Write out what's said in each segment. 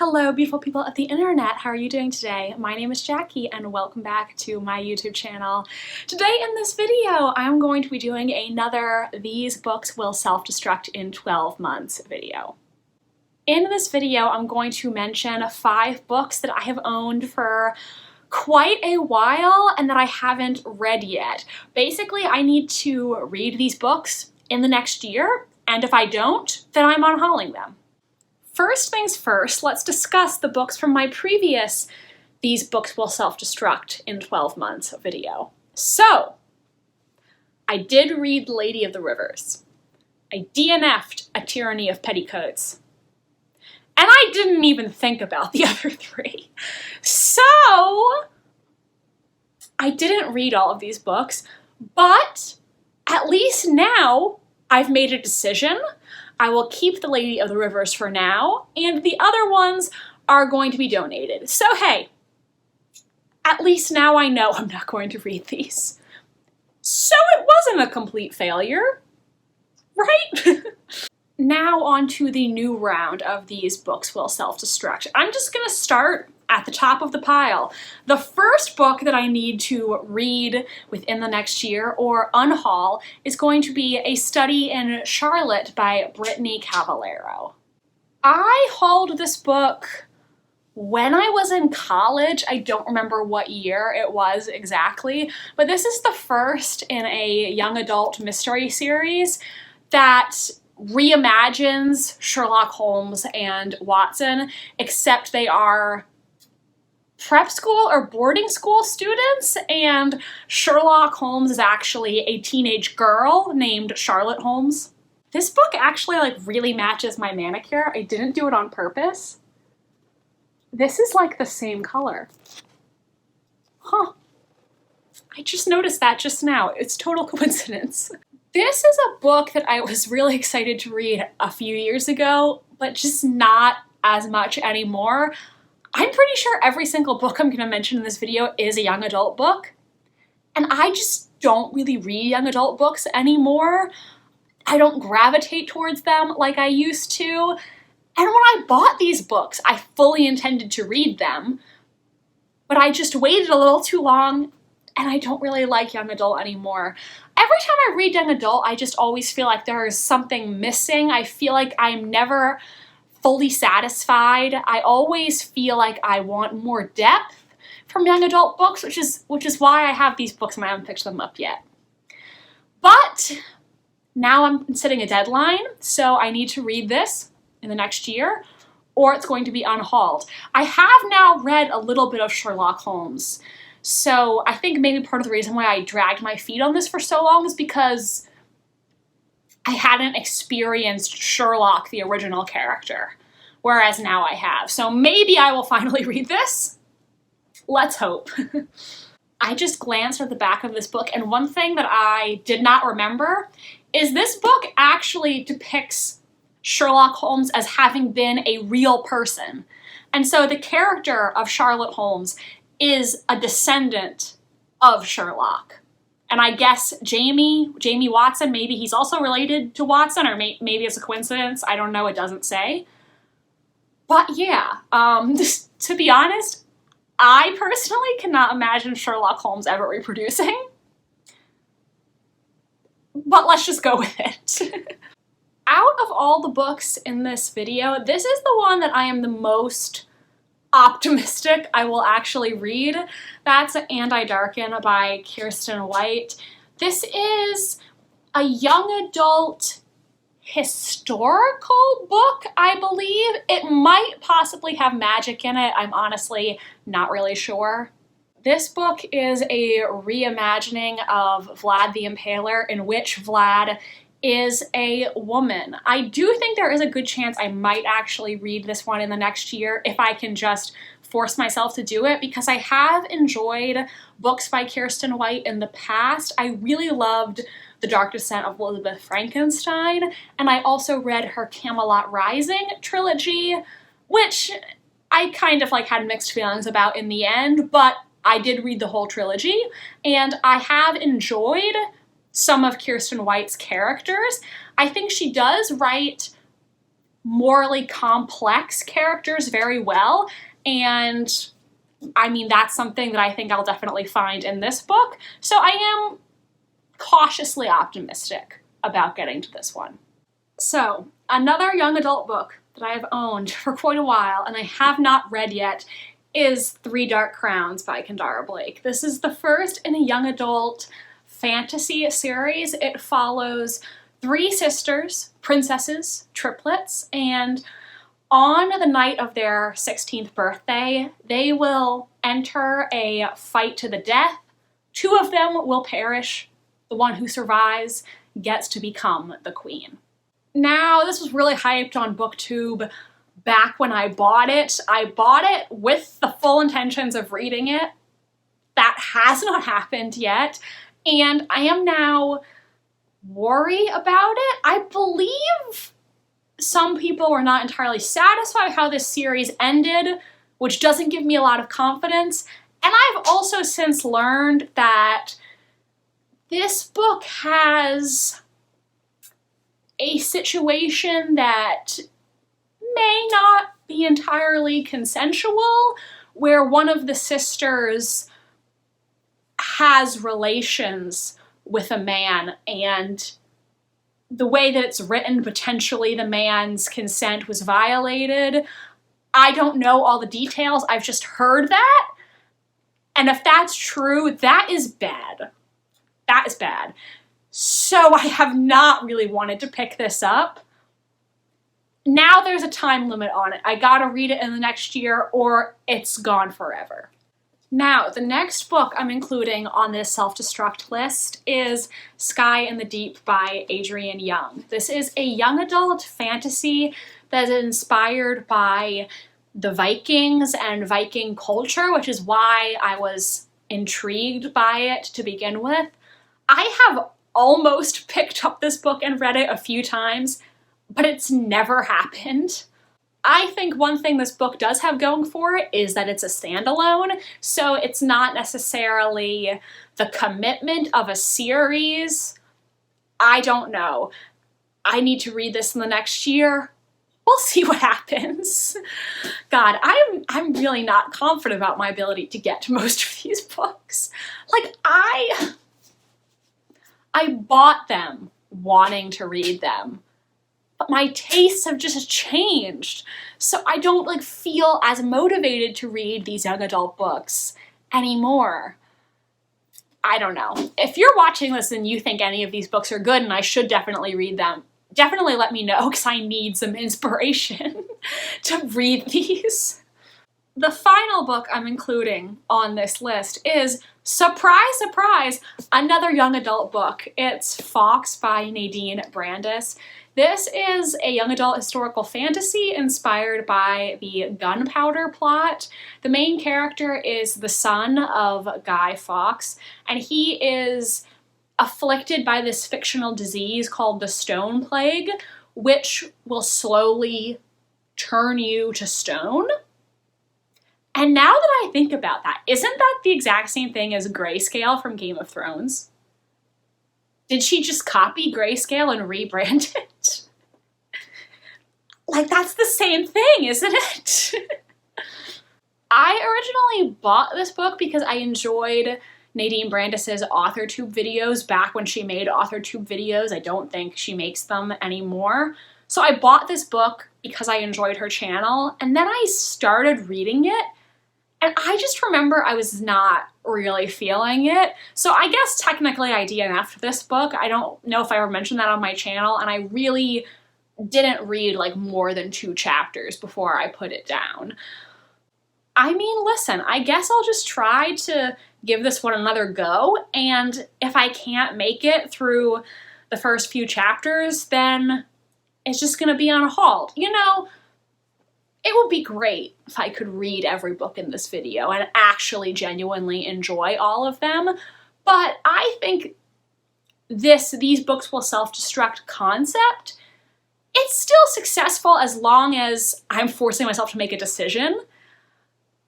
Hello, beautiful people of the internet. How are you doing today? My name is Jackie and welcome back to my YouTube channel. Today in this video, I'm going to be doing another These Books Will Self-Destruct in 12 Months video. In this video, I'm going to mention 5 books that I have owned for quite a while and that I haven't read yet. Basically, I need to read these books in the next year, and if I don't, then I'm unhauling them. First things first, let's discuss the books from my previous These Books Will Self-Destruct in 12 Months video. So, I did read Lady of the Rivers. I DNF'd A Tyranny of Petticoats. And I didn't even think about the other 3. So, I didn't read all of these books, but at least now I've made a decision. I will keep the Lady of the Rivers for now, and the other ones are going to be donated. So hey, at least now I know I'm not going to read these. So it wasn't a complete failure, right? Now on to the new round of These Books Will Self-Destruct. I'm just gonna start at the top of the pile. The first book that I need to read within the next year or unhaul is going to be A Study in Charlotte by Brittany Cavallaro. I hauled this book when I was in college. I don't remember what year it was exactly, but this is the first in a young adult mystery series that reimagines Sherlock Holmes and Watson, except they are prep school or boarding school students, and Sherlock Holmes is actually a teenage girl named Charlotte Holmes. This book actually really matches my manicure. I didn't do it on purpose. This is like the same color. Huh. I just noticed that just now. It's total coincidence. This is a book that I was really excited to read a few years ago, but just not as much anymore. I'm pretty sure every single book I'm going to mention in this video is a young adult book, and I just don't really read young adult books anymore. I don't gravitate towards them like I used to, and when I bought these books, I fully intended to read them, but I just waited a little too long, and I don't really like young adult anymore. Every time I read young adult, I just always feel like there is something missing. I feel like I'm never fully satisfied. I always feel like I want more depth from young adult books, which is why I have these books and I haven't picked them up yet. But now I'm setting a deadline, so I need to read this in the next year, or it's going to be unhauled. I have now read a little bit of Sherlock Holmes, so I think maybe part of the reason why I dragged my feet on this for so long is because I hadn't experienced Sherlock, the original character, whereas now I have. So maybe I will finally read this. Let's hope. I just glanced at the back of this book, and one thing that I did not remember is this book actually depicts Sherlock Holmes as having been a real person. And so the character of Charlotte Holmes is a descendant of Sherlock. And I guess Jamie Watson, maybe he's also related to Watson, or maybe it's a coincidence. I don't know, it doesn't say. But yeah, to be honest, I personally cannot imagine Sherlock Holmes ever reproducing. But let's just go with it. Out of all the books in this video, this is the one that I am the most optimistic I will actually read. That's And I Darken by Kiersten White. This is a young adult historical book, I believe. It might possibly have magic in it. I'm honestly not really sure. This book is a reimagining of Vlad the Impaler, in which Vlad is a woman. I do think there is a good chance I might actually read this one in the next year if I can just force myself to do it, because I have enjoyed books by Kiersten White in the past. I really loved The Dark Descent of Elizabeth Frankenstein, and I also read her Camelot Rising trilogy, which I kind of had mixed feelings about in the end, but I did read the whole trilogy, and I have enjoyed some of Kiersten White's characters. I think she does write morally complex characters very well, and I mean, that's something that I think I'll definitely find in this book, so I am cautiously optimistic about getting to this one. So, another young adult book that I have owned for quite a while and I have not read yet is Three Dark Crowns by Kendara Blake. This is the first in a young adult fantasy series. It follows three sisters, princesses, triplets, and on the night of their 16th birthday, they will enter a fight to the death. Two of them will perish. The one who survives gets to become the queen. Now, this was really hyped on BookTube back when I bought it. I bought it with the full intentions of reading it. That has not happened yet, and I am now worried about it. I believe some people were not entirely satisfied with how this series ended, which doesn't give me a lot of confidence. And I've also since learned that this book has a situation that may not be entirely consensual, where one of the sisters has relations with a man, and the way that it's written, potentially the man's consent was violated. I don't know all the details, I've just heard that. And if that's true, that is bad. That is bad. So I have not really wanted to pick this up. Now there's a time limit on it. I gotta read it in the next year or it's gone forever. Now, the next book I'm including on this self-destruct list is Sky in the Deep by Adrienne Young. This is a young adult fantasy that is inspired by the Vikings and Viking culture, which is why I was intrigued by it to begin with. I have almost picked up this book and read it a few times, but it's never happened. I think one thing this book does have going for it is that it's a standalone, so it's not necessarily the commitment of a series. I don't know. I need to read this in the next year. We'll see what happens. God, I'm really not confident about my ability to get to most of these books. Like, I bought them wanting to read them, but my tastes have just changed. So I don't feel as motivated to read these young adult books anymore. I don't know. If you're watching this and you think any of these books are good and I should definitely read them, definitely let me know because I need some inspiration to read these. The final book I'm including on this list is, surprise, surprise, another young adult book. It's Fox by Nadine Brandis. This is a young adult historical fantasy inspired by the Gunpowder Plot. The main character is the son of Guy Fawkes, and he is afflicted by this fictional disease called the Stone Plague, which will slowly turn you to stone. And now that I think about that, isn't that the exact same thing as Grayscale from Game of Thrones? Did she just copy Grayscale and rebrand it? That's the same thing, isn't it? I originally bought this book because I enjoyed Nadine Brandis's AuthorTube videos back when she made AuthorTube videos. I don't think she makes them anymore. So I bought this book because I enjoyed her channel, and then I started reading it, and I just remember I was not really feeling it. So I guess technically I DNF'd this book. I don't know if I ever mentioned that on my channel, and I really didn't read more than 2 chapters before I put it down. I mean, listen, I guess I'll just try to give this one another go, and if I can't make it through the first few chapters, then it's just gonna be on a halt. You know, it would be great if I could read every book in this video and actually genuinely enjoy all of them, but I think these books will self-destruct concept, it's still successful as long as I'm forcing myself to make a decision.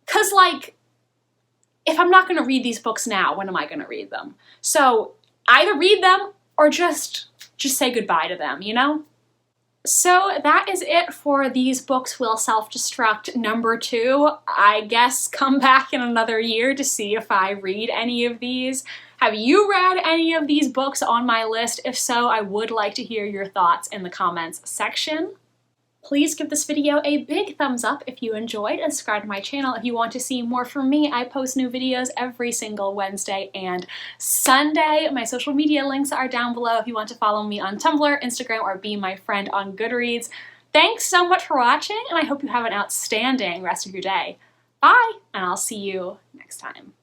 Because, if I'm not going to read these books now, when am I going to read them? So either read them or just say goodbye to them, you know? So that is it for These Books Will Self-Destruct number 2. I guess come back in another year to see if I read any of these. Have you read any of these books on my list? If so, I would like to hear your thoughts in the comments section. Please give this video a big thumbs up if you enjoyed, and subscribe to my channel if you want to see more from me. I post new videos every single Wednesday and Sunday. My social media links are down below if you want to follow me on Tumblr, Instagram, or be my friend on Goodreads. Thanks so much for watching, and I hope you have an outstanding rest of your day. Bye, and I'll see you next time.